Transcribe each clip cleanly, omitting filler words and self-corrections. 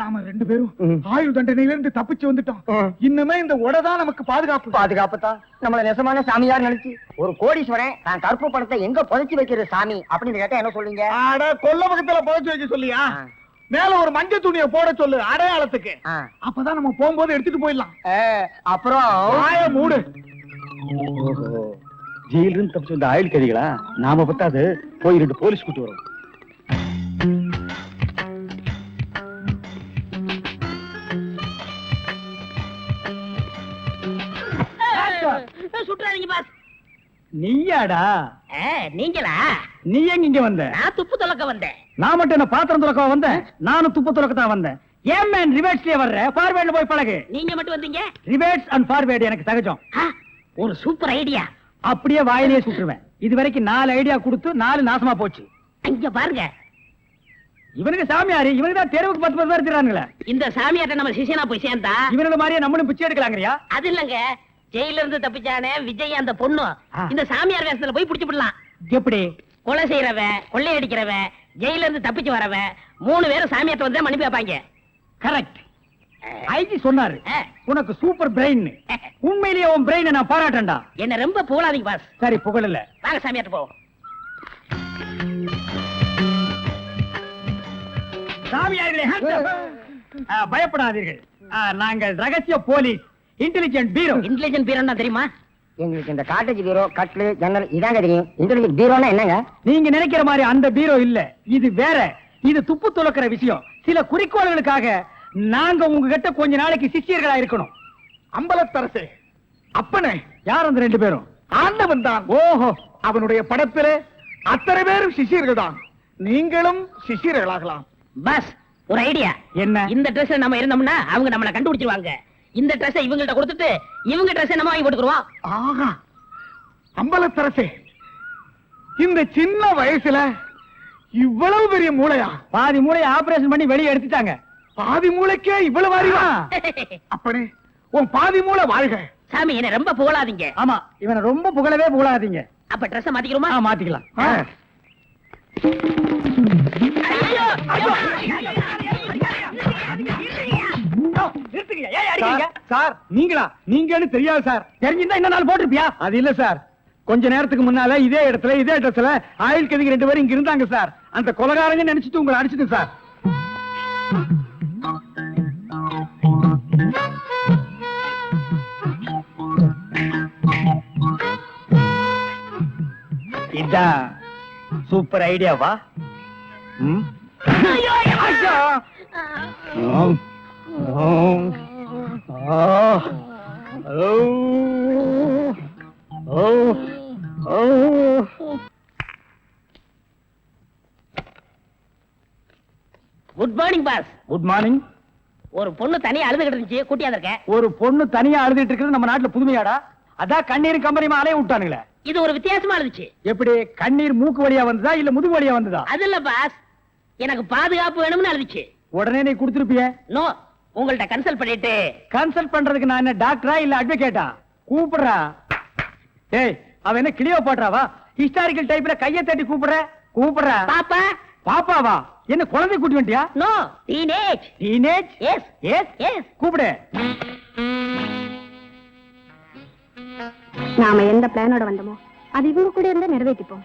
நாம 2 பேரும் ஆயுள் தண்டனையில இருந்து தப்பிச்சு வந்துட்டோம். இன்னுமே இந்த உடதான் நமக்கு பாதுகாப்பு தான். நம்மள நெசமான சாமியார் நினைச்சு ஒரு கோடீஸ்வரன் நான் கருப்பு பணத்தை எங்க புதைச்சு வைக்கிற சாமி அப்படின்னு கேட்டா என்ன சொல்லுங்க? ஆட கொல்ல பக்கத்துல புதைச்சு வைக்க சொல்லியா? மேல ஒரு மஞ்சள் துணியை போட சொல்லு அடையாளத்துக்கு. அப்பதான் நம்ம போகும்போது எடுத்துட்டு போயிடலாம். அப்புறம் வாய மூடு. ஜெயில இருந்து தப்பிச்சு வந்த ஆயுள் கைதிகளா? நாம பத்தாது போய் 2 போலீஸ் கூட்டி வரோம். சுற்றாதீங்க பாஸ். நீயாடா? நீங்களா? நீ எங்க இங்க வந்த? நான் துப்பு துலக்க வந்தேன். நான் மட்டும் என்ன பாத்திரம் துலக்க வந்தேன்? நானும் துப்பு துலக்க தான் வந்தேன். ஏன் மேன் ரிவர்ஸ்லயே வர்ற? ஃபார்வர்ட்ல போய் பழகு. நீங்க மட்டும் வந்தீங்க? ரிவர்ஸ் அண்ட் ஃபார்வர்ட் எனக்கு சகஜம். ஒரு சூப்பர் ஐடியா. அப்படியே வாயிலேயே சுட்டுருவேன். இது வரைக்கும் 4 ஐடியா கொடுத்து 4 நாசமா போச்சு. இங்க பாருங்க. இவனுக்கு சாமியாரு, இவனுக்கு தான் தெருவுக்கு 10 பேர் இருக்கிறானுங்களே. இந்த சாமியார்ட்ட நம்ம சிஷியனா போய் சேர்ந்தா இவனோட மாதிரியே நம்மளும் பிச்சை எடுக்கலாங்கறியா? அது இல்லங்க, ஜெயில இருந்து தப்பிச்சானே விஜய் அந்த பொண்ணு இந்த சாமியார் வேஷத்துல போய் புடிச்சு விடலாம். எப்படி? கொலை செய்யறவன், கொள்ளையடிக்கிறவன், ஜெயில இருந்து தப்பிச்சு வரவன் 3 பேரும் சாமியார்ட்ட வந்து மன்னிப்பு வைப்பாங்க. கரெக்ட். ஐஜி சொன்னாரு உனக்கு சூப்பர் பிரெயின். உண்மையிலேயே உன் பிரெயினை நான் பாராட்டேன்டா. என்ன ரொம்ப புகழாதீங்க பாஸ். சரி புகழல. வாங்க சாமியார்ட்ட போவோம். சாமியார்களே பயப்படாதீர்கள். நாங்கள் ரகசிய போலீஸ், இன்டெலிஜென்ட் பீரோ. இன்டெலிஜென்ட் பீரோன்னா தெரியுமா? எங்களுக்கு இந்த காட்டேஜ் பீரோ, கட்லு, ஜன்னல் இதாங்க தெரியும். இன்டெலிஜென்ட் பீரோனா என்னங்க? நீங்க நினைக்கிற மாதிரி அந்த பீரோ இல்ல, இது வேற. இது துப்பு துலக்கிற விஷயம். சில குறிக்கோள்களுக்காக நாங்க உங்ககிட்ட கொஞ்ச நாளைக்கு சிஷ்யர்களா இருக்கணும். அம்பலத்தரசே, அப்பனே, யார் அந்த 2 பேரும்? ஆண்டவன் தான். ஓஹோ, அவனுடைய படத்திலே அத்தனை பேரும் சிஷியர்கள் தான். நீங்களும் சிஷியர்களாகலாம். பாஸ், ஒரு ஐடியா. என்ன? இந்த ட்ரெஸ் நம்ம இருந்தோம்னா அவங்க நம்மள கண்டுபிடிச்சிருவாங்க. இந்த ட்ரெஸ் இவங்கள்ட்ட கொடுத்துட்டு இவங்க ட்ரெஸ் நம்ம வாங்கி போட்டுக்குறோம். ஆஹா, அம்பலத்தரசே, இந்த சின்ன வயசுல இவ்வளவு பெரிய மூளையா? பாதி மூளையை ஆபரேஷன் பண்ணி வெளியே எடுத்துட்டாங்க. பாதி மூளைக்கே இவ்வளவு அறிவா? அப்பனே, உன் பாதி மூளை வாழ்க. சாமி, என்ன ரொம்ப புகழாதீங்க. ஆமா, இவனை ரொம்ப புகழவே புகழாதீங்க. அப்ப ட்ரெஸ் மாத்திக்கிறோமா? மாத்திக்கலாம். சார், நீங்களா? நீங்கன்னு தெரியாது சார். தெரிஞ்சிருந்தா இந்த நாள் போட்டிருப்பியா? அது இல்ல சார், கொஞ்ச நேரத்துக்கு முன்னால இதே இடத்துல இதே ட்ரெஸ்ல ஆயுள் கைதிகள் 2 பேரும் இங்க இருந்தாங்க சார். அந்த கொலைகாரங்க நினைச்சிட்டு உங்களை அடிச்சிட்டு சார். இதான் சூப்பர் ஐடியாவா? Good morning boss. Good morning. ஒரு பொண்ணு தனியா அழுதுகிட்டு இருந்துச்சு, கூட்டியா இருக்கேன். ஒரு பொண்ணு தனியா அழுதுட்டு இருக்கிறது நம்ம நாட்டுல புதுமையாடா? அதான் கண்ணீர் கம்பரிமா அலைய விட்டானுங்களே. இது ஒரு வித்தியாசமா இருந்துச்சு. எப்படி? கண்ணீர் மூக்கு வழியா வந்ததா இல்ல முதுகு வழியா வந்ததா? அது இல்ல பாஸ், எனக்கு பாதுகாப்பு வேணும்னு அழுதுச்சு. உடனே நீ கொடுத்துருப்பிய? நோ, உங்கள்ட்ட கன்சல்ட் பண்ணிட்டு. கன்சல்ட் பண்றதுக்கு நான் என்ன டாக்டரா இல்ல அட்வொகேட்டா? கூப்பிடுறா. ஏய், அவ என்ன கிளியோபாட்ராவா? ஹிஸ்டாரிக்கல் டைப்ல கையை தட்டி கூப்பிடுறா. பாப்பா. பாப்பாவா? என்ன குழந்தை கூட்டி வந்துட்டியா? No, teenage. Teenage? Yes yes yes. கூப்பிடு. நாம எந்த பிளானோட வந்தோமோ அது இவங்க கூட இருந்தா நிறைவேற்றிப்போம்.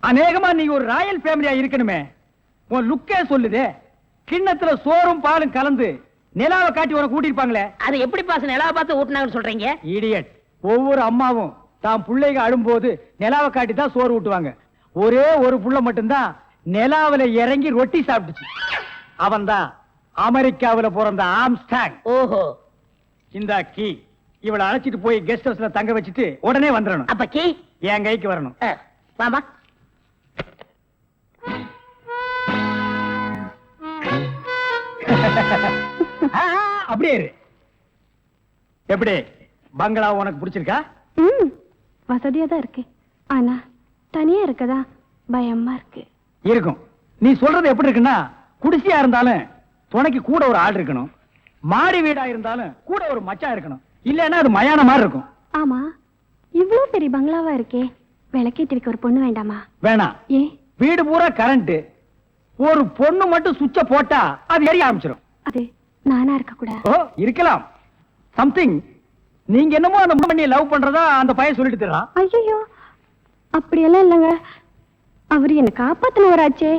அநேகமா நீ ஒரு ராயல் ஃபேமிலியா இருக்கணுமே. உன் லுக்கே சொல்லுதே. கிண்ணத்துல சோறும் பாலும் கலந்து நிலாவை காட்டி உனக்கு கூட்டிருப்பாங்களே. அது எப்படி பாஸ் நிலாவை பார்த்து ஊட்டினாங்கன்னு சொல்றீங்க? இடியட். ஒவ்வொரு அம்மாவும் தான் பிள்ளைங்க அழும்போது நிலாவை காட்டி தான் சோறு ஊட்டுவாங்க. ஒரே ஒரு புள்ள மட்டும்தான் நிலாவில இறங்கி ரொட்டி சாப்பிட்டுச்சு. அவன் தான் அமெரிக்காவில பிறந்த ஆம்ஸ்டாங். ஓஹோ. இந்த கீ இவளை அழைச்சிட்டு போய் கெஸ்ட் ஹவுஸ்ல தங்க வச்சுட்டு உடனே வந்துடணும். அப்ப கீ என் கைக்கு வரணும். வாமா. அப்படியே இரு. எப்படி பங்களா உனக்கு பிடிச்சிருக்கா? வசதியா தான் இருக்கு, ஆனா தனியா இருக்கதா பயமா இருக்கு. இருக்கும். நீ சொல்றது எப்படி இருக்குன்னா, குடிசையா இருந்தாலும் துணைக்கு கூட ஒரு ஆள் இருக்கணும், மாடி வீடா இருந்தாலும் கூட ஒரு மச்சான் இருக்கணும். இல்லன்னா அது மயான மாதிரி இருக்கும். ஆமா, இவ்வளவு பெரிய பங்களாவா இருக்கே, விளக்கேத்தி வைக்க ஒரு பொண்ணு வேண்டாமா? வேணாம். ஏ, வீடு பூரா கரண்ட், ஒரு பொண்ணு மட்டும் சுவிட்ச போட்டா அது எரிய ஆரம்பிச்சிடும். அது நானா இருக்க கூட? ஓ, இருக்கலாம். சம்திங். நீங்க என்னமோ அந்த பண்ணியை லவ் பண்றதா அந்த பையன் சொல்லிட்டு தர்றான். ஐயோ, அப்படியெல்லாம் இல்லைங்க. அவரு என்ன காப்பாத்தினவராச்சே.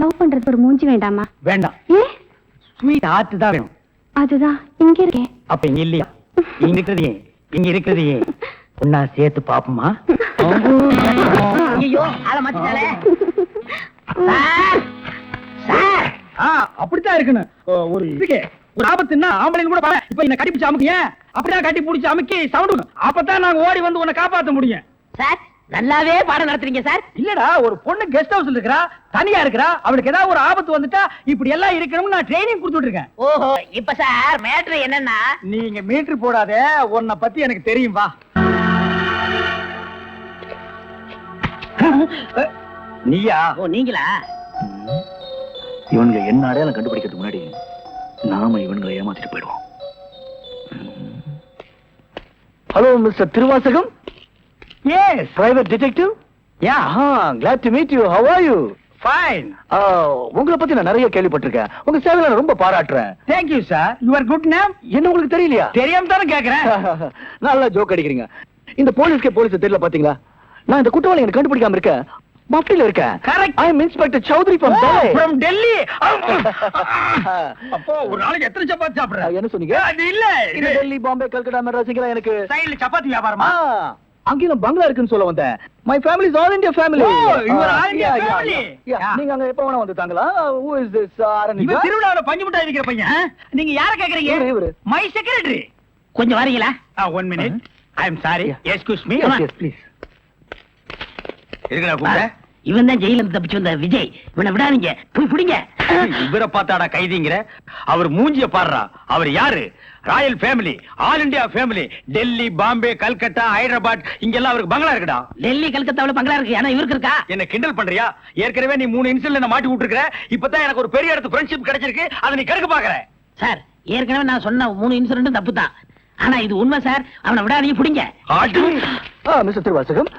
லவ் பண்றது ஒரு மூஞ்சி வேண்டாமா? வேண்டாம். ஏ, ஸ்வீட் ஹார்ட் தான் வேணும். அதுதான் இங்க இருக்கே. அப்ப இங்க இல்லையா? இங்க இருக்கிறது ஒன்னா சேர்த்து பாப்போமா? ஐயோ ஆள மாத்திட்டாலே. சார் சார் அப்படித்தான் இருக்கணும். ஒரு இதுக்கு ஒரு ஆபத்துன்னா ஆம்பளைன்னு கூட பாரு. இப்ப என்ன கட்டி பிடிச்சு அமுக்கிய, அப்படியே கட்டி பிடிச்சு அமுக்கி சவுண்ட், அப்பதான் நாங்க ஓடி வந்து உன்னை காப்பாத்த முடியும். சார் நல்லாவே பாடம் நடத்துறீங்க சார். இல்லடா, ஒரு பொண்ணு கெஸ்ட் ஹவுஸ்ல இருக்கறா, தனியா இருக்கறா, அவளுக்கு ஏதாவது ஒரு ஆபத்து வந்துட்டா இப்படி எல்லாம் இருக்கணும்னு நான் ட்ரைனிங் கொடுத்துட்டு இருக்கேன். ஓஹோ, இப்ப சார் மேட்ரு என்னன்னா, நீங்க மீட்டர் போடாத, உன்னை பத்தி எனக்கு தெரியும். வா. நீயா? ஓ நீங்களா? இவனுங்க என்ன அடையாளம் கண்டுபிடிக்கிறதுக்கு முன்னாடி நாம இவனுங்களை ஏமாத்திட்டு போயிடுவோம். Hello mister Thiruvasagam. Yes, private detective. yeah, glad to meet you. How are you? fine. உங்களை பத்தி நான் நிறைய கேள்விப்பட்டிருக்கேன். உங்க சேவையை நான் ரொம்ப பாராட்டுறேன். Thank you sir. Your good name? என்ன உங்களுக்கு தெரியலையா? தெரியாம தானே கேக்குறேன். நல்லா ஜோக் அடிக்கிறீங்க. இந்த போலீஸ் தெரியல பாத்தீங்களா? நான் இந்த குற்றவாளி எனக்கு கண்டுபிடிக்காம இருக்கேன். மப்டில இருக்கேன். Correct. I am Inspector Chowdhury from Delhi. From Delhi. அப்போ ஒரு நாளைக்கு எத்தனை சப்பாத்தி சாப்பிடுற? என்ன சொன்னீங்க? அது இல்ல, இது டெல்லி, பாம்பே, கல்கட்டா, மெட்ராஸ் இங்கலாம் எனக்கு சைடுல சப்பாத்தி வியாபாரமா? அங்கேயும் பங்களா இருக்குன்னு சொல்ல வந்தேன். My family is all India family. Oh, you are all India family. Yeah. நீங்க அங்க எப்ப வேணா வந்து தாங்களா? Who is this? இவன் திருவிழாவுல பஞ்சு முட்டாய் இருக்கிற பையன். நீங்க யார கேக்குறீங்க? இவரு. My secretary. கொஞ்சம் வரீங்களா? 1 minute. I am sorry. Excuse me. Yes, please. இருக்கடா கூப்பிட. இவன் தான் ஜெயில இருந்து தப்பிச்சு வந்த விஜய். இவனை விடாதீங்க, போய் பிடிங்க. இவரை பார்த்தாடா கைதிங்கிற? அவர் மூஞ்சிய பாடுறா. அவர் யாரு? Royal family, all India family. Delhi, Bombay, Calcutta, Hyderabad இங்கெல்லாம் அவருக்கு பங்களா இருக்குடா. டெல்லி கல்கத்தாவுல பங்களா இருக்கு, ஆனா இவருக்கு இருக்கா? என்ன கிண்டல் பண்றியா? ஏற்கனவே நீ 3 இன்சிடென்ட்ல மாட்டி விட்டுருக்க. இப்பதான் எனக்கு ஒரு பெரிய இடத்து ஃப்ரெண்ட்ஷிப் கிடைச்சிருக்கு. அதை நீ கெடுக்க பாக்குற. சார் ஏற்கனவே நான் சொன்ன 3 இன்சிடென்ட் தப்பு தான். ஆனா இது உண்மை சார். அவனை விடாதீங்க, பிடிங்க. மிஸ்டர் திருவாசகம்,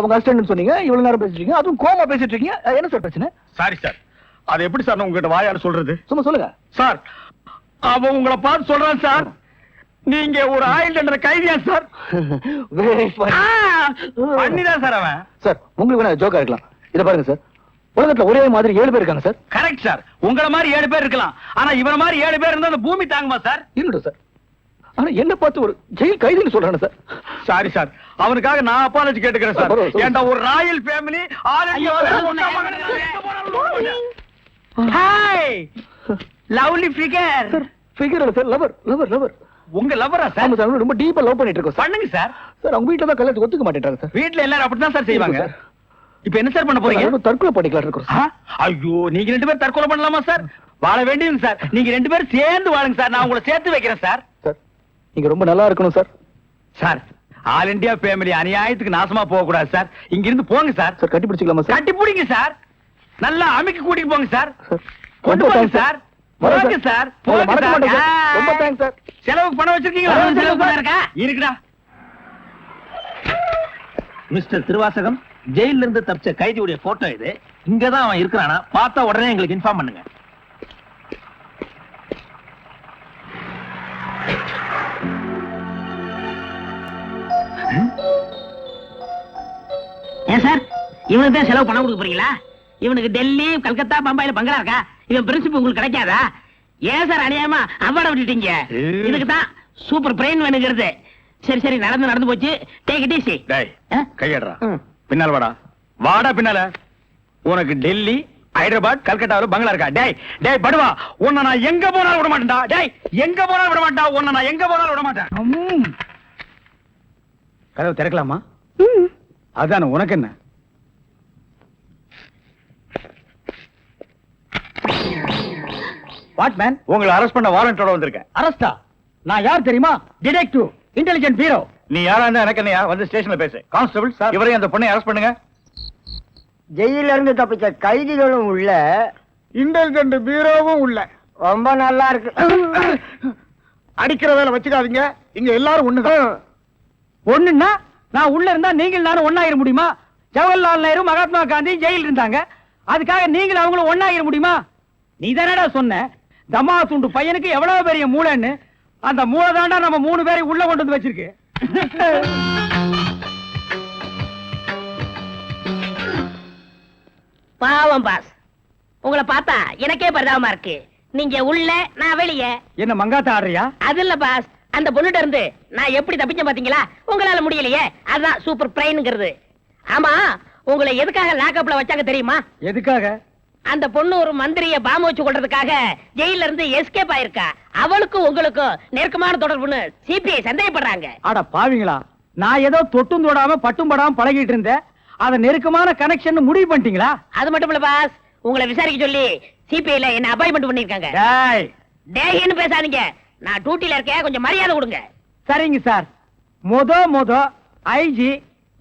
உங்க அசிஸ்டன்ட் சொன்னீங்க, இவ்வளவு நேரம் பேசிட்டு இருக்கீங்க, அதுவும் கோமா பேசிட்டு இருக்கீங்க. என்ன சார் பிரச்சனை? Sorry sir. அது எப்படி சார் நான் உங்ககிட்ட வாயால சொல்றது? சும்மா சொல்லுங்க சார். அவன் உங்களை பார்த்து சொல்றான் சார், நீங்க ஒரு ஆயில் தண்டனை கைதியா சார்? Very funny. பண்ணிதான் சார் அவன். சார் உங்களுக்கு வேணா ஜோக்கா இருக்கலாம். இத பாருங்க சார், உலகத்துல ஒரே மாதிரி 7 பேர் இருக்காங்க சார். Correct sir. உங்கள மாதிரி 7 பேர் இருக்கலாம், ஆனா இவன மாதிரி 7 பேர் இருந்தா அந்த பூமி தாங்குமா சார்? இருக்கட்டும் சார், ஆனா என்ன பார்த்து ஒரு ஜெயில் கைதின்னு சொல்றானே சார். சாரி சார், அவனுக்காக நான் அப்பாலஜி கேட்டுக்கிறேன் சார். பரவாயில்ல. ஏன்டா ஒரு ராயல் ஃபேமிலி, ஆல் இந்தியா ஐயோ, ஹாய் லவ்லி ஃபிகர். ஃபிகர் இல்ல சார், லவர் லவர் லவர். உங்க லவ்வரா ஆமா சார்? சார், ரொம்ப டீப்பா லவ் பண்ணிட்டு இருக்கோம் சார். பண்ணுங்க சார். சார் அவங்க வீட்ல தான் கல்யாணத்துக்கு ஒத்துக்க மாட்டேன்றாங்க சார். வீட்ல எல்லாரும் அப்படிதான் சார் செய்வாங்க. சார். இப்போ என்ன சார் பண்ண போறீங்க? நாங்க தற்கொலை பண்ணிக்கலாம் இருக்கோம் ஆ? சார். ஐயோ, நீங்க 2 பேரும் தற்கொலை பண்ணலாமா சார்? வாழ வேண்டியது சார். நீங்க 2 பேரும் சேர்ந்து வாழுங்க சார். நான் உங்களை சேர்த்து வைக்கிறேன் சார். சார் நீங்க ரொம்ப நல்லா இருக்கணும் sir. Sir, all India family அநியாயத்துக்கு நாசமா போக கூடாது சார். இங்க இருந்து போங்க சார். சார் கட்டி பிடிச்சிக்கலாமா சார்? கட்டி பிடிங்க சார். நல்லா அமுக்கி கூட்டிட்டு போங்க சார். சார், கொண்டு ரொம்ப போங்க thanks சார். வரேன் போங்க சார். உங்களை போங்க மறக்க மாட்டேன் சார். சார். ரொம்ப தேங்க்ஸ் சார். செலவுக்கு பணம் வச்சிருக்கீங்களா? செலவு பணம் இருக்கா? இருக்குடா. மிஸ்டர் திருவாசகம், ஜெயில இருந்து தப்பிச்ச கைதியுடைய போட்டோ இது. இங்கதான் அவன் இருக்கிறானா? பார்த்தா உடனே எங்களுக்கு இன்ஃபார்ம் பண்ணுங்க. ஏன் சார் இவனுக்கு தான் செலவு பணம் கொடுக்க போறீங்களா? இவனுக்கு டெல்லி, கல்கத்தா, பம்பாயில பங்களா இருக்கா? இவன் பிரின்சிபல் உங்களுக்கு கிடைக்காதா? ஏன் சார் அநியாயமா அவார்ட விட்டுட்டீங்க? இதுக்கு தான் சூப்பர் பிரெயின் வேணுங்கிறது. சரி சரி, நடந்து போச்சு. Take it easy. டேய், கையடுறா. பின்னால வாடா. வாடா பின்னால. உனக்கு டெல்லி, ஹைதராபாத், கல்கட்டாவில் பங்களா இருக்கா? டேய் டேய் படுவா, உன்னை நான் எங்க போனாலும் விட மாட்டேன்டா. டேய், எங்க போனாலும் விட மாட்டா. உன்னை நான் எங்க போனாலும் விட மாட்டேன். கதவு திறக்கலாமா? அதான, உனக்கு என்ன? What man? உங்களை அரெஸ்ட் பண்ண வாரண்டோட வந்திருக்கேன். அரஸ்டா? நான் யார் தெரியுமா? Detective, intelligent bureau. நீ யாரா இருந்தா எனக்கு என்னையா? வந்து ஸ்டேஷன்ல பேசு. கான்ஸ்டபிள் சார், இவரையும் அந்த பொண்ணை அரெஸ்ட் பண்ணுங்க. ஜெயில இருந்து தப்பிச்ச கைதிகளும் உள்ள, இன்டெலிஜென்ட் பீரோவும் உள்ள. ரொம்ப நல்லா இருக்கு. அடிக்கிற வேலை வச்சுக்காதீங்க, இங்க எல்லாரும் ஒண்ணுதான். ஒண்ணுன்னா நான் உள்ள இருந்தா நீங்கள் நானும் ஒண்ணாயிர முடியுமா? ஜவஹர்லால் நேரு மகாத்மா காந்தி ஜெயில இருந்தாங்க, அதுக்காக நீங்களும் அவங்களும் ஒண்ணாயிர முடியுமா? நீ தானடா சொன்ன தமா துண்டு பையனுக்கு எவ்வளவு பெரிய மூளைன்னு. அந்த மூளை தாண்டா நம்ம 3 பேரை உள்ள கொண்டு வந்து வச்சிருக்கு. பாவம் பாஸ், உங்களை பார்த்தா எனக்கே பரிதாபமா இருக்கு. நீங்க உள்ள, நான் வெளியே. என்ன மங்காத்த ஆடுறியா? அது இல்ல பாஸ், அந்த பொண்ணுட்ட இருந்து நான் எப்படி தப்பிச்சேன் பாத்தீங்களா? உங்களால முடியலையே, அதான் சூப்பர் பிரைன்ங்கிறது. ஆமா, உங்களை எதுக்காக லாக்அப்ல வச்சாங்க தெரியுமா? எதுக்காக? அந்த பொண்ணு ஒரு மந்திரிய பாம்பு வச்சு கொள்றதுக்காக ஜெயில இருந்து எஸ்கேப் ஆயிருக்கா. அவளுக்கும் உங்களுக்கும் நெருக்கமான தொடர்புன்னு சிபிஐ சந்தேகப்படுறாங்க. அட பாவிங்களா, நான் ஏதோ தொட்டும் தொடாம பட்டும் படாம பழகிட்டு இருந்தேன், அத நெருக்கமான கனெக்ஷன் முடிவு பண்ணிட்டீங்களா? அது மட்டும் இல்ல பாஸ், உங்களை விசாரிக்க சொல்லி சிபிஐல என்ன அப்பாயின்மெண்ட் பண்ணிருக்காங்க. டேய், டேய்னு பேசாதீங்க, நான் டியூட்டில இருக்கேன், கொஞ்சம் மரியாதை கொடுங்க. சரிங்க சார். மொத ஐஜி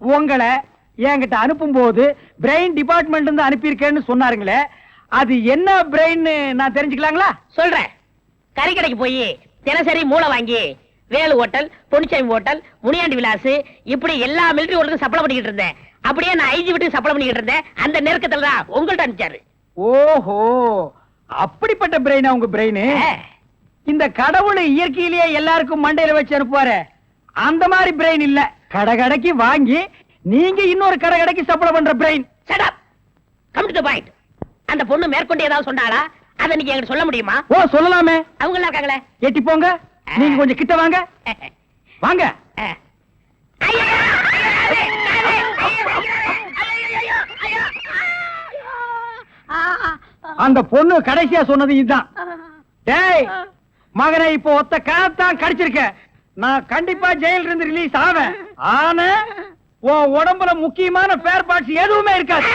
உங்களை என்கிட்ட அனுப்பும் போது பிரெயின் டிபார்ட்மெண்ட் இருந்து அனுப்பியிருக்கேன்னு சொன்னாருங்களே, அது என்ன பிரெயின் நான் தெரிஞ்சுக்கலாங்களா? சொல்றேன். கறி கடைக்கு போய் தினசரி மூளை வாங்கி வேலு ஹோட்டல், பொன்னிச்சாமி ஹோட்டல், முனியாண்டி விலாஸ் இப்படி எல்லா மிலிட்டரி ஹோட்டலுக்கும் சப்ளை பண்ணிக்கிட்டு இருந்தேன். அப்படியே நான் ஐஜி விட்டு சப்ளை பண்ணிக்கிட்டு இருந்தேன். அந்த நெருக்கத்துல தான் உங்கள்ட்ட அனுப்பிச்சாரு. ஓஹோ, அப்படிப்பட்ட பிரெயினா உங்க பிரெயின்? இந்த கடவுள் இயற்கையிலேயே எல்லாருக்கும் மண்டையில வச்சு அனுப்புவாரு, அந்த மாதிரி பிரெயின் இல்ல. கடகடைக்கு வாங்கி நீங்க இன்னொரு கடகடைக்கு சப்ளை பண்ற brain. Shut up. Come to the point. அந்த பொண்ணு மேற்கொண்டு ஏதாவது சொன்னாளா? அதை நீங்க என்கிட்ட சொல்ல முடியுமா? ஓ, சொல்லலாமே. அவங்க எல்லாம் இருக்காங்களே. எட்டி போங்க, நீங்க கொஞ்சம் கிட்ட வாங்க. வாங்க. ஐயோ! அந்த பொண்ணு கடைசியா சொன்னது இதுதான். டேய் மகனை, இப்போ ஒத்த காத்தான் கடிச்சிருக்க. நான் கண்டிப்பா ஜெயில இருந்து ரிலீஸ் ஆவேன். ஆனா உன் உடம்புல முக்கியமான ஸ்பேர் பார்ட்ஸ் எதுவுமே இருக்காது.